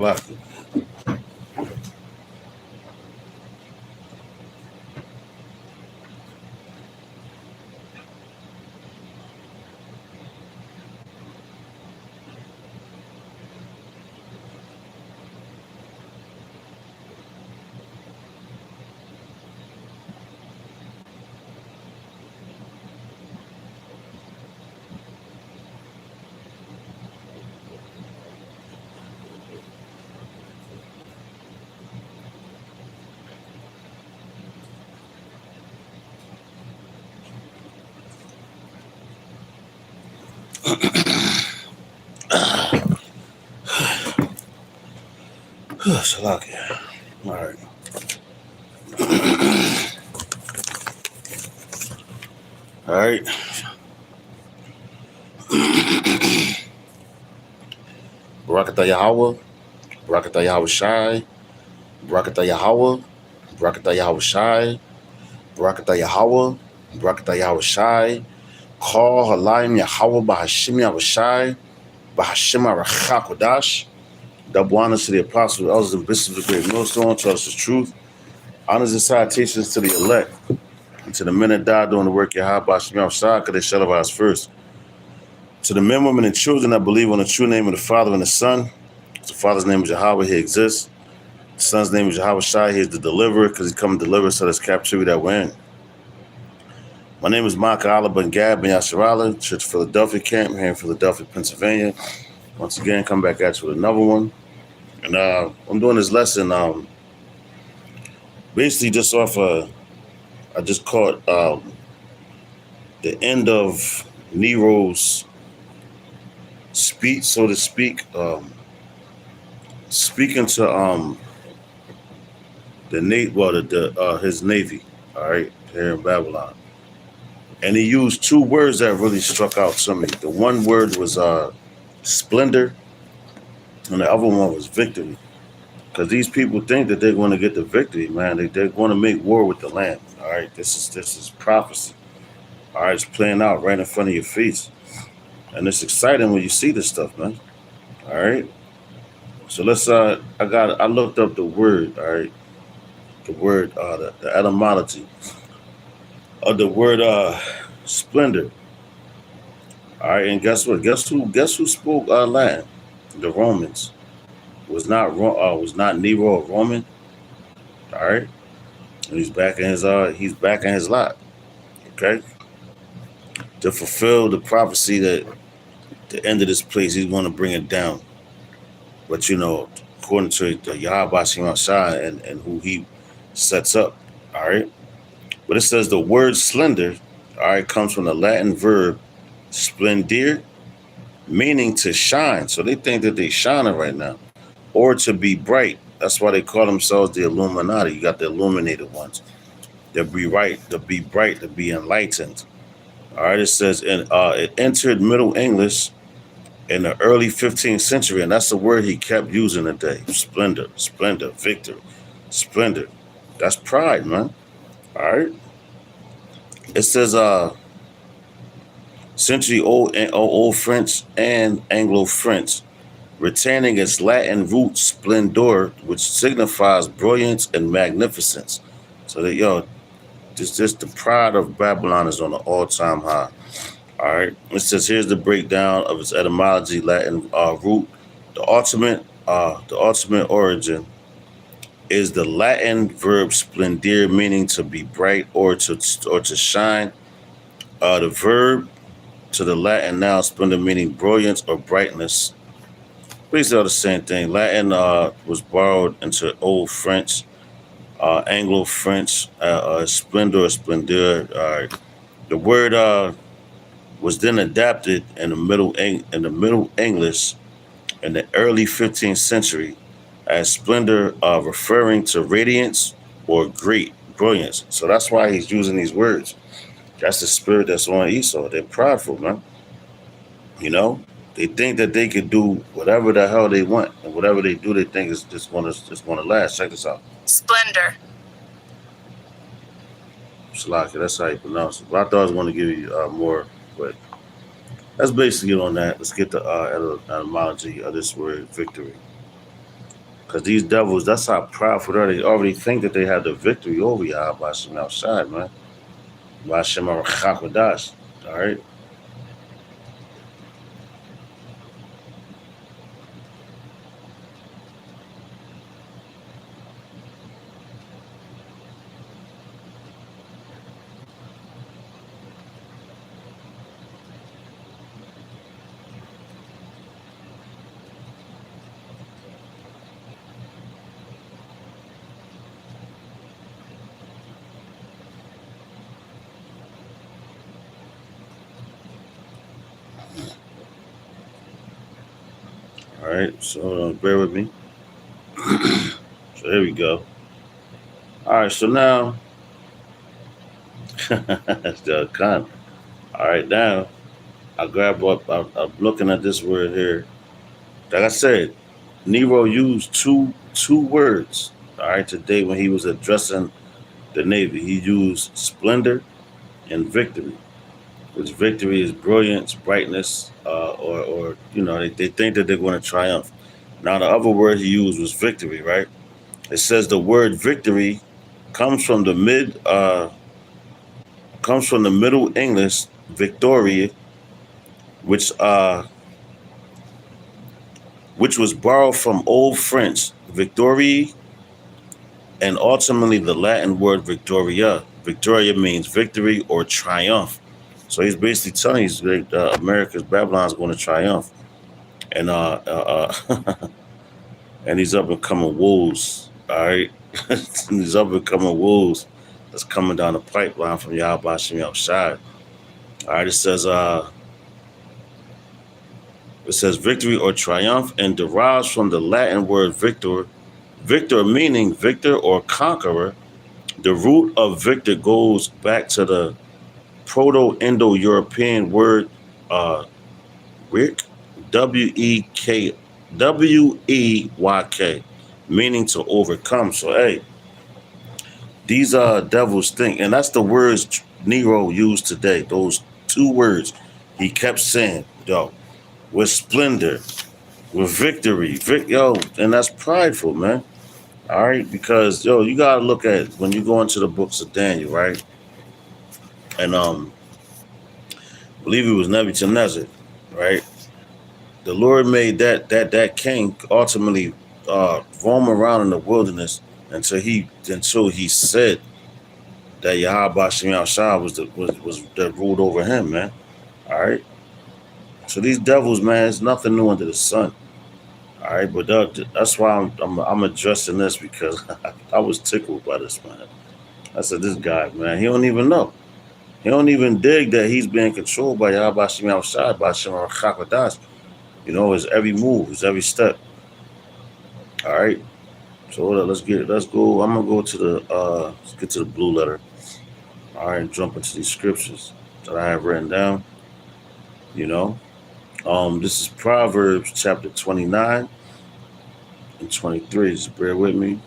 Lucky. Lucky. All right. All right. Barakatah Yahweh. Barakatah Yahweh Shai. Barakatah Yahweh. Barakatah Yahweh Shai. Barakatah Yahweh. Barakatah Yahweh Shai. Call Halayim Yahweh Bahashim Yahweh Shai. Bahashim Arachakodash. Double honors to the apostles, elders, and bishops of the great millstone, tell us the truth. Honors and salutations to the elect, and to the men that died doing the work of Yahweh Bahashim Yahweh Shai, because they shall arise first. To the men, women, and children that believe on the true name of the Father and the Son. The Father's name is Yahweh, he exists. The Son's name is Yahweh Shai, he is the deliverer, because he come to deliver us out of this captivity that we're in. My name is Micah Allah Ben Gab Ben Yasserala, Church of Philadelphia Camp, here in Philadelphia, Pennsylvania. Once again, come back at you with another one. And I'm doing this lesson basically just off I just caught the end of Nero's speech, so to speak, speaking to his navy, all right, here in Babylon. And he used two words that really struck out to me. The one word was splendor, and the other one was victory. Because these people think that they're going to get the victory, man. They're going to make war with the Lamb. All right, this is prophecy. All right, it's playing out right in front of your face, and it's exciting when you see this stuff, man. All right, so let's. I looked up the word. All right, the word, the etymology of the word splendor. All right, and guess what? Guess who spoke Latin? The Romans. Was not Nero a Roman? All right, and he's back in his lot. Okay, to fulfill the prophecy that the end of this place he's going to bring it down. But according to the Yahweh Shai and who he sets up. All right, but it says the word slender. All right, comes from the Latin verb splendere, meaning to shine. So they think that they shining right now, or to be bright. That's why they call themselves the Illuminati. You got the illuminated ones. They'll be right, to be bright, to be enlightened. All right, it says it entered Middle English in the early 15th century, and that's the word he kept using today. Splendor, splendor, victory, splendor. That's pride, man. All right. It says century old French and Anglo French, retaining its Latin root splendor, which signifies brilliance and magnificence. So that just the pride of Babylon is on an all-time high. All right. It says here's the breakdown of its etymology, Latin root. The ultimate origin is the Latin verb splendere, meaning to be bright or to shine. The verb to the Latin noun splendor, meaning brilliance or brightness. Basically all the same thing. Latin was borrowed into Old French, Anglo French, splendor, splendeur. The word was then adapted in the Middle English in the early 15th century as splendor, referring to radiance or great brilliance. So that's why he's using these words. That's the spirit that's on Esau. They're prideful, man. They think that they could do whatever the hell they want, and whatever they do, they think is just going to last. Check this out. Splendor. Shalaka, that's how you pronounce it. But I thought I was going to give you more, but that's basically it on that. Let's get the etymology of this word, victory. Because these devils, that's how prideful they are. They already think that they have the victory over Yahweh Bashem outside, man. Bashem Arachakodash. All right. All right. So bear with me. So here we go. All right. So now, that's the con. All right. Now, I grab up, I'm looking at this word here. Like I said, Nero used two words. All right. Today, when he was addressing the Navy, he used splendor and victory. Which victory is brilliance, brightness, or they think that they're going to triumph. Now the other word he used was victory, right? It says the word victory comes from the Middle English victoria, which uh which was borrowed from Old French victorie and ultimately the Latin word victoria. Victoria means victory or triumph. So he's basically telling you that America's Babylon's going to triumph. And and these up and coming wolves, all right? These up and coming wolves that's coming down the pipeline from Yahweh Shem outside. All right, it says victory or triumph and derives from the Latin word victor. Victor meaning victor or conqueror. The root of victor goes back to the Proto-Indo-European word Wick, Weyk, meaning to overcome. So hey, these devils think, and that's the words Nero used today. Those two words he kept saying, yo, with splendor, with victory, and that's prideful, man. All right, because you gotta look at when you go into the books of Daniel, right? And I believe it was Nebuchadnezzar, right? The Lord made that king ultimately roam around in the wilderness until he said that Yahweh Shem Shah was that ruled over him, man. All right. So these devils, man, it's nothing new under the sun. All right, but that's why I'm addressing this because I was tickled by this, man. I said, this guy, man, he don't even know. He don't even dig that he's being controlled by Yahweh Shem Shah, by Shema Chakadash. His every move, his every step. All right. So hold on, let's go. I'm gonna go to let's get to the blue letter. All right, and jump into these scriptures that I have written down. This is Proverbs chapter 29 and 23. Just bear with me.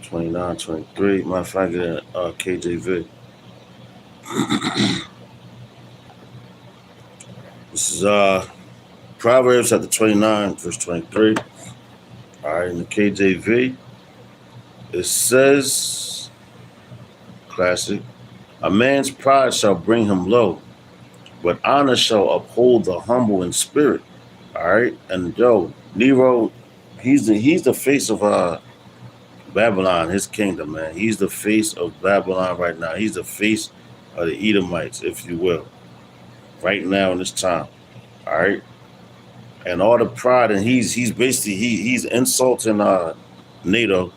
29, 23. Matter of fact, KJV. This is Proverbs chapter 29, verse 23. All right, in the KJV, it says, classic, a man's pride shall bring him low, but honor shall uphold the humble in spirit. All right, and Nero, he's the face of Babylon, his kingdom, man. He's the face of Babylon right now. He's the face of the Edomites, if you will, right now in this time. All right. And all the pride, and he's basically he's insulting NATO,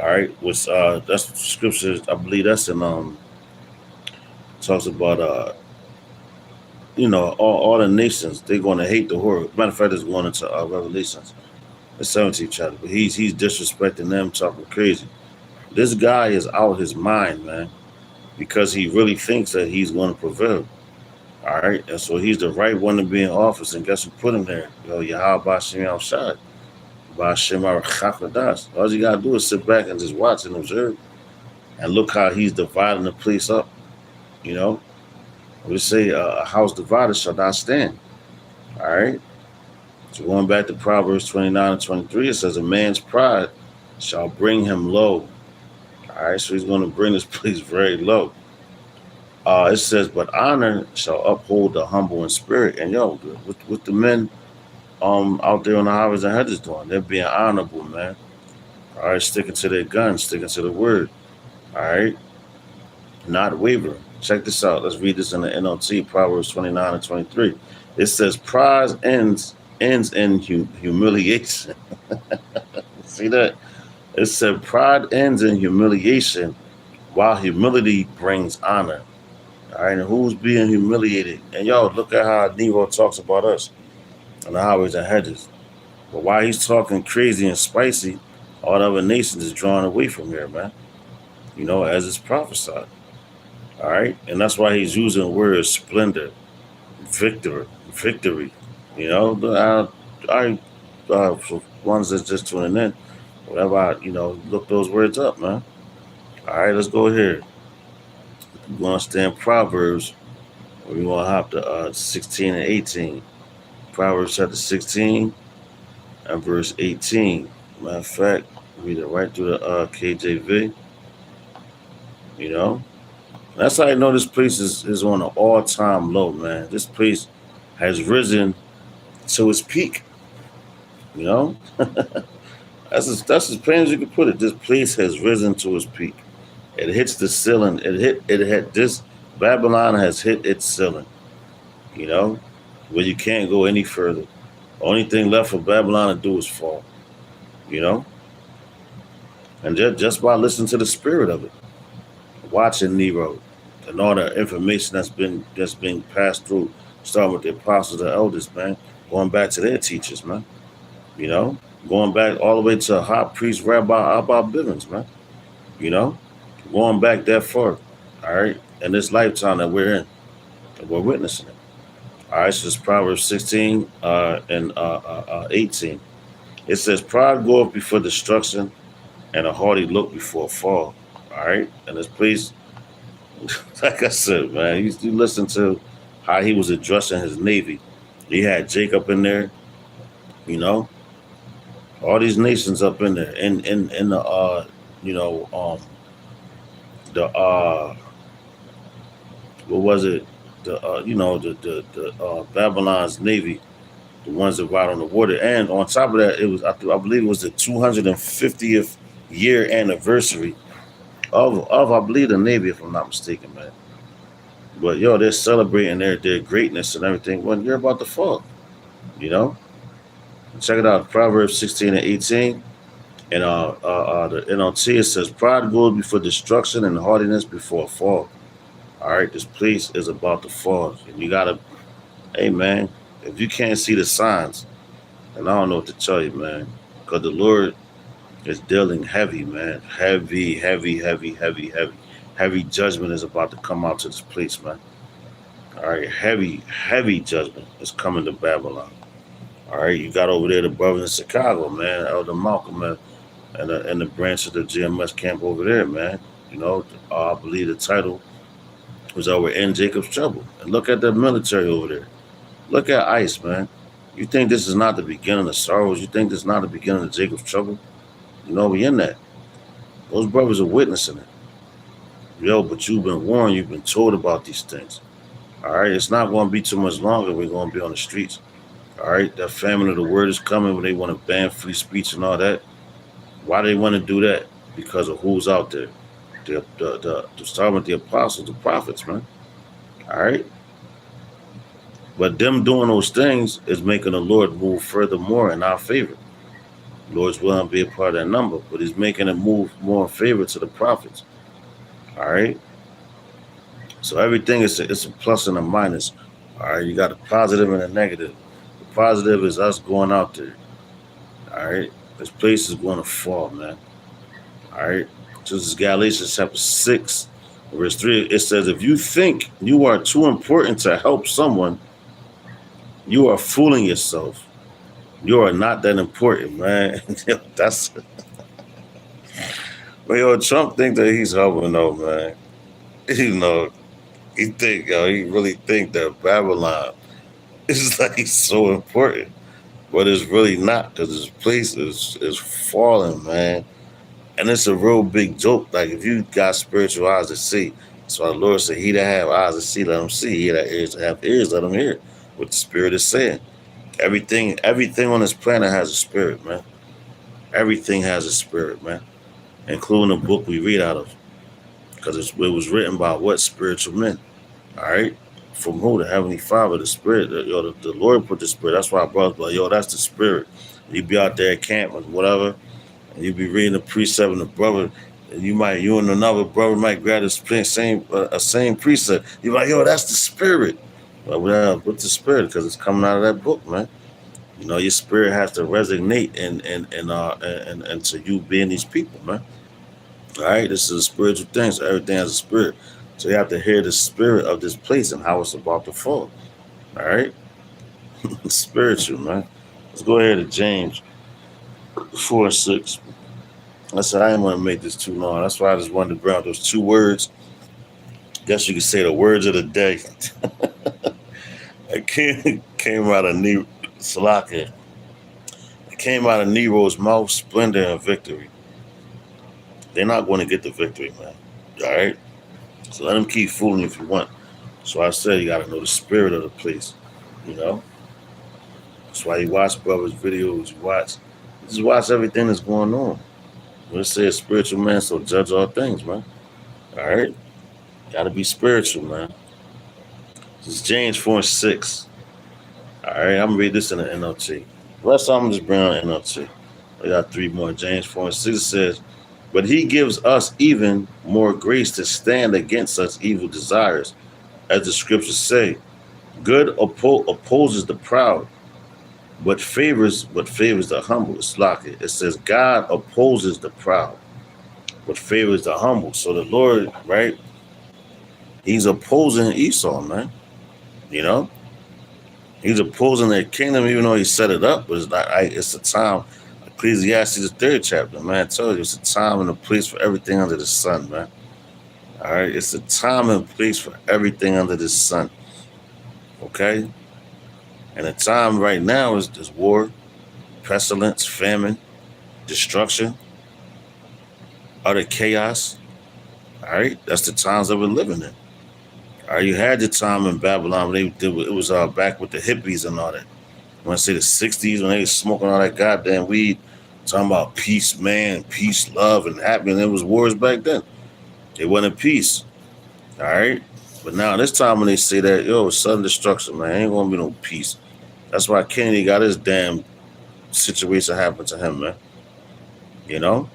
all right, which that's scripture, I believe that's in talks about all the nations, they're going to hate the horror. Matter of fact, it's going into Revelations, the 17th chapter, but he's disrespecting them, talking crazy. This guy is out his mind, man, because he really thinks that he's going to prevail. All right, and so he's the right one to be in office, and guess who put him there? Yahweh Bashem outside. Bashem Chakadash. All you gotta do is sit back and just watch and observe, and look how he's dividing the place up. We say a house divided shall not stand. All right. So going back to Proverbs 29 and 23, it says, a man's pride shall bring him low. All right, so he's going to bring this place very low. It says, but honor shall uphold the humble in spirit. And yo, with the men out there on the highways and hedges doing, they're being honorable, man. All right, sticking to their guns, sticking to the word. All right, not wavering. Check this out. Let's read this in the NLT, Proverbs 29 and 23. It says, pride ends in humiliation. See that? It said, pride ends in humiliation, while humility brings honor. All right, and who's being humiliated? And yo, look at how Nero talks about us on the highways and hedges. But while he's talking crazy and spicy, all the other nations is drawing away from here, man. As it's prophesied. All right, and that's why he's using words splendor, victory. For ones that's just tuning in, whatever, look those words up, man. All right, let's go here. We're going to stand Proverbs. We're going to hop to 16 and 18. Proverbs chapter 16 and verse 18. Matter of fact, read it right through the KJV. That's how I know this place is on an all-time low, man. This place has risen to its peak. That's as plain as you can put it. This place has risen to its peak. It hits the ceiling. This Babylon has hit its ceiling. Where you can't go any further. The only thing left for Babylon to do is fall. And just by listening to the spirit of it, watching Nero, and all the information that's being passed through, starting with the apostles, the elders, man, going back to their teachers, man. Going back all the way to high priest Rabbi Abba Bivens, man. Going back that far, all right, in this lifetime that we're in, and we're witnessing it. All right, so it's Proverbs 16 and 18. It says, pride goeth before destruction, and a haughty look before a fall. All right, and this place, like I said, man, you listen to how he was addressing his navy. He had Jacob in there, all these nations up in there, in the what was it? The Babylon's navy, the ones that ride on the water, and on top of that, it was I believe it was the 250th year anniversary of I believe the navy, if I'm not mistaken, man. But yo, they're celebrating their greatness and everything when you're about to fall. Check it out, Proverbs 16 and 18. And the NLT, it says, pride goes before destruction and haughtiness before a fall. All right, this place is about to fall. And you got to, hey, man, if you can't see the signs, then I don't know what to tell you, man. Because the Lord is dealing heavy, man. Heavy judgment is about to come out to this place, man. All right, heavy judgment is coming to Babylon. All right, you got over there the brothers in Chicago, man, Elder Malcolm, man, and the branch of the GMS camp over there, man. I believe the title was over in Jacob's Trouble. And look at the military over there. Look at ICE, man. You think this is not the beginning of sorrows? You think this is not the beginning of Jacob's Trouble? We in that. Those brothers are witnessing it. Yo, but you've been warned, you've been told about these things. All right, it's not going to be too much longer. We're going to be on the streets. All right, that famine of the word is coming when they want to ban free speech and all that. Why do they want to do that? Because of who's out there. Starting with the apostles, the prophets, man. All right. But them doing those things is making the Lord move furthermore in our favor. The Lord's willing to be a part of that number, but he's making it move more in favor to the prophets. All right. So everything it's a plus and a minus. All right. You got a positive and a negative. The positive is us going out there. All right. This place is going to fall, man. All right. So this is Galatians chapter 6, verse 3. It says, if you think you are too important to help someone, you are fooling yourself. You are not that important, man. That's well, Trump think that he's helping though, man. He really think that Babylon is like so important. but it's really not because this place is falling, man. And it's a real big joke. Like if you got spiritual eyes to see, that's why the Lord said, "He that have eyes to see, let him see. He that ears to have ears, let him hear." What the Spirit is saying. Everything on this planet has a spirit, man. Everything has a spirit, man, including the book we read out of, because it was written by what spiritual men. All right, from who? The Heavenly Father, the Spirit. The Lord put the Spirit. That's why I brought up, like, yo, that's the Spirit. You be out there camping, whatever, and you be reading the precept and the brother, and you and another brother might grab the same precept. You be like, yo, that's the Spirit. Well, what's the Spirit? Because it's coming out of that book, man. You know, your spirit has to resonate and to you being these people, man. All right, this is a spiritual thing, so everything has a spirit. So you have to hear the spirit of this place and how it's about to fall. All right, spiritual, man. Let's go ahead to James 4:6. I said I didn't want to make this too long. That's why I just wanted to bring out those two words. Guess you could say the words of the day. It came out of Salaka. It came out of Nero's mouth, splendor and victory. They're not going to get the victory, man. All right? So let them keep fooling you if you want. So I said you got to know the spirit of the place, you know? That's why you watch brothers' videos, you just watch everything that's going on. Let's say a spiritual man, so judge all things, man. All right? Got to be spiritual, man. This is James 4:6. All right, I'm going to read this in the NLT. The rest of them just bring on NLT. I got three more. James 4:6 says, "But he gives us even more grace to stand against such evil desires. As the scriptures say, good opposes the proud, but favors the humble." It's like it says, God opposes the proud, but favors the humble. So the Lord, right? He's opposing Esau, man. You know, he's opposing their kingdom, even though he set it up. But it's not. It's a time. Ecclesiastes, the third chapter, man. I told you, it's a time and a place for everything under the sun, man. All right, it's a time and place for everything under the sun. Okay, and the time right now is war, pestilence, famine, destruction, utter chaos. All right, that's the times that we're living in. All right, you had the time in Babylon when it was back with the hippies and all that. When I say the '60s, when they was smoking all that goddamn weed, talking about peace, man, peace, love, and happiness. There was wars back then. It wasn't peace. All right. But now this time when they say that, yo, sudden destruction, man, ain't gonna be no peace. That's why Kennedy got his damn situation happen to him, man. You know?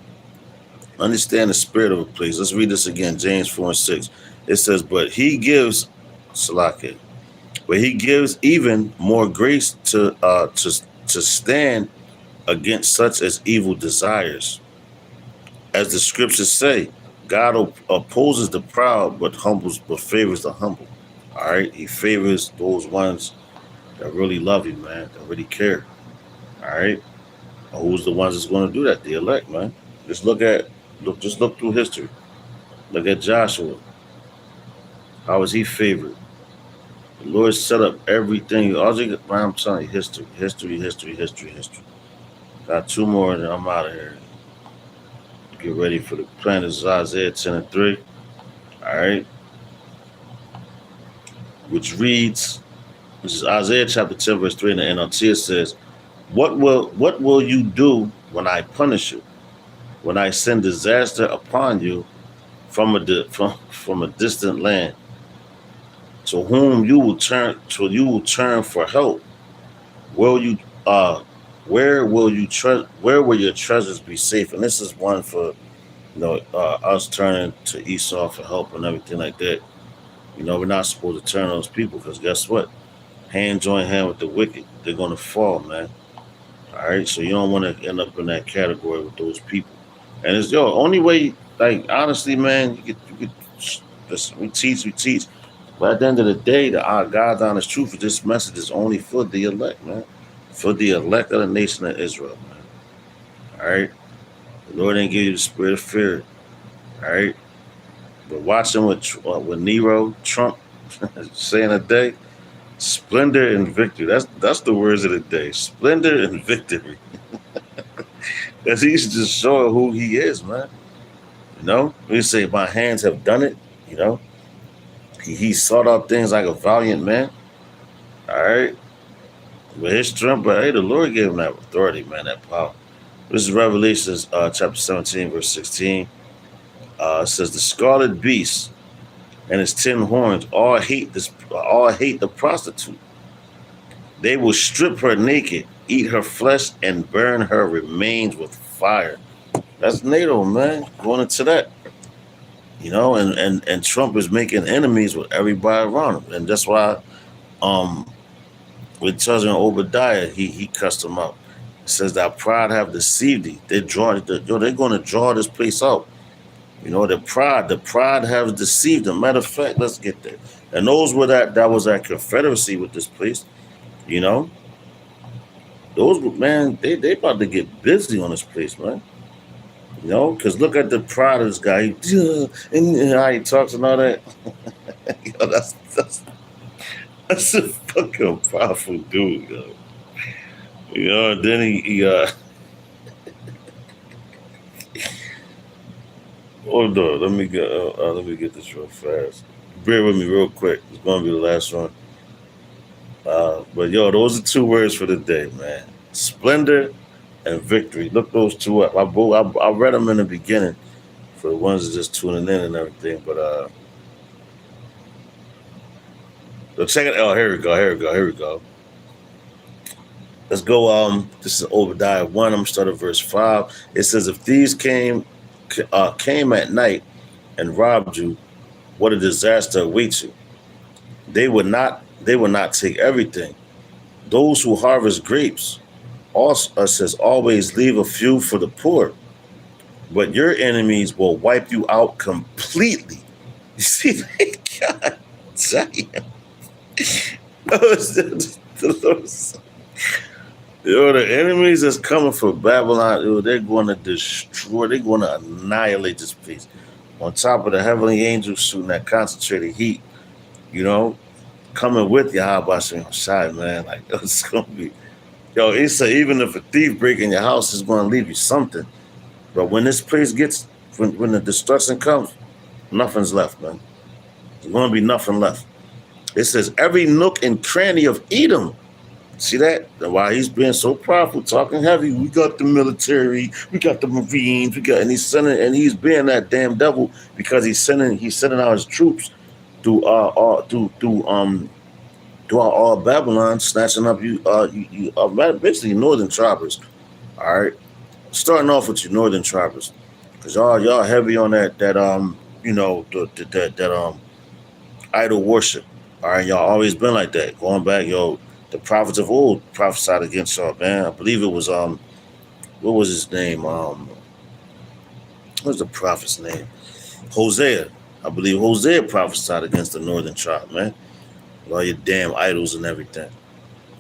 Understand the spirit of a place. Let's read this again, James 4:6. It says, but he gives Salaki, but he gives even more grace to stand against such as evil desires. As the scriptures say, God opposes the proud, but favors the humble. All right, He favors those ones that really love Him, man, that really care. All right, and who's the ones that's going to do that? The elect, man. Just look through history. Look at Joshua. How was he favored? The Lord set up everything. I'm telling you, history. Got two more, and I'm out of here. Get ready for the plan. This is Isaiah 10:3. All right. Which reads, this is Isaiah chapter 10, verse 3 in the NLT. It says, What will you do when I punish you? When I send disaster upon you from a distant land? To whom you will turn for help? Where will your treasures be safe? And this is one for us turning to Esau for help and everything like that. You know, we're not supposed to turn on those people because guess what? Hand join hand with the wicked, they're gonna fall, man. All right, so you don't want to end up in that category with those people. And it's only way, like honestly, man, you could listen, we teach. But at the end of the day, our God's honest truth of this message is only for the elect, man. For the elect of the nation of Israel, man. All right? The Lord didn't give you the spirit of fear. All right? But watching what Nero, Trump saying today, Splendor and victory. That's the words of the day. Splendor and victory. Because he's just showing who he is, man. You know, we say my hands have done it. You know, he sought out things like a valiant man. All right, with his strength, but hey, the Lord gave him that authority, man, that power. This is Revelations chapter 17, verse 16. It says the scarlet beast and his 10 horns all hate the prostitute. They will strip her naked, eat her flesh, and burn her remains with fire. That's NATO, man. Going into that. You know, and Trump is making enemies with everybody around him. And that's why um with Cousin Obadiah, he cussed him out. It says that pride have deceived thee. They're gonna draw this place out. You know, the pride has deceived them. Matter of fact, let's get there. And those were that was that confederacy with this place, you know. Those man, they about to get busy on this place, man. You know, because look at the pride of this guy. And how he talks and all that. Yo, that's a fucking powerful dude, yo. You know, and then he hold on, let me get this real fast. Bear with me real quick. It's gonna be the last one. But yo, those are 2 words for the day, man. Splendor and victory. Look those two up. I read them in the beginning for the ones that just tuning in and everything. But so check it. Oh, here we go. Here we go. Here we go. Let's go. This is Obadiah 1. I'm gonna start at verse 5. It says, "If these came at night and robbed you, what a disaster awaits you. They would not take everything. Those who harvest grapes also says always leave a few for the poor, but your enemies will wipe you out completely." You see, God damn. Yo, the enemies that's coming for Babylon, yo, they're going to destroy, they're going to annihilate this place. On top of the heavenly angels shooting that concentrated heat, you know, coming with you, how about saying side, man? Like, it's going to be, yo, it's a, even if a thief break in your house, it's going to leave you something. But when this place gets, when the destruction comes, nothing's left, man. There's going to be nothing left. It says, every nook and cranny of Edom. See that? Why he's being so powerful, talking heavy. We got the military, we got the Marines, and he's being that damn devil because he's sending out his troops throughout all Babylon, snatching up basically northern tribers. All right, starting off with your northern tribers, because y'all heavy on that you know that idol worship. All right, y'all always been like that. Going back, yo, the prophets of old prophesied against y'all, man. I believe it was what was his name? What was the prophet's name? Hosea. I believe Hosea prophesied against the northern tribe, man. All your damn idols and everything.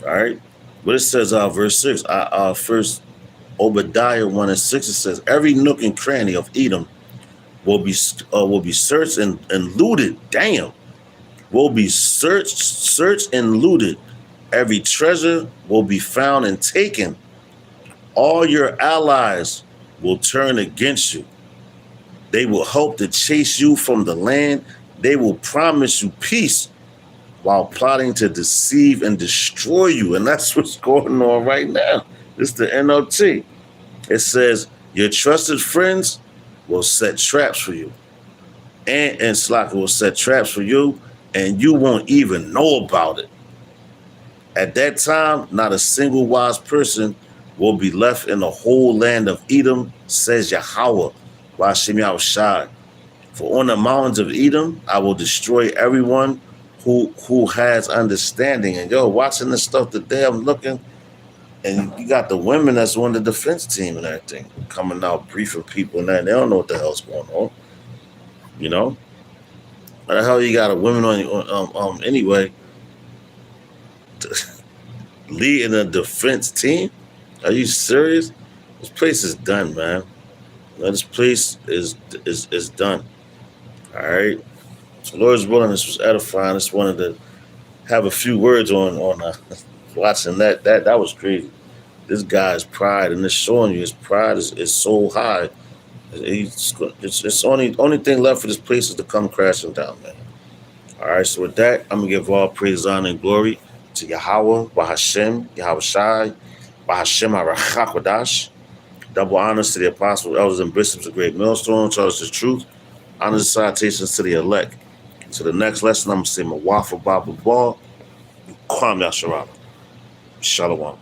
All right. But it says, verse 6, first Obadiah 1 and 6, it says, every nook and cranny of Edom will be searched and looted. Damn. Will be searched and looted. Every treasure will be found and taken. All your allies will turn against you. They will hope to chase you from the land. They will promise you peace while plotting to deceive and destroy you. And that's what's going on right now. This is the NLT. It says, your trusted friends will set traps for you. And Slaka will set traps for you, and you won't even know about it. At that time, not a single wise person will be left in the whole land of Edom, says Yahweh, Washem Yahushai. For on the mountains of Edom, I will destroy everyone who has understanding. And yo, watching this stuff today, I'm looking, and you got the women that's on the defense team and everything coming out briefing people and that. They don't know what the hell's going on. You know? Why the hell you got a woman on anyway? Leading a defense team? Are you serious? This place is done, man. This place is done. All right. So Lord's willing, this was edifying. It's one of the have a few words on watching that was crazy. This guy's pride, and it's showing you his pride is so high. It's only thing left for this place is to come crashing down, man. All right, so with that, I'm gonna give all praise, honor, and glory to Yahweh, Bahashem, Yahweh Shai, Bahashem Arachakwadash. Double honors to the apostles, elders, and bishops of Great Millstone, tells the truth. Honors and salutations to the elect. So the next lesson, I'm gonna say Mawafa Baba Ball, Kwam Yasharala. Shalom.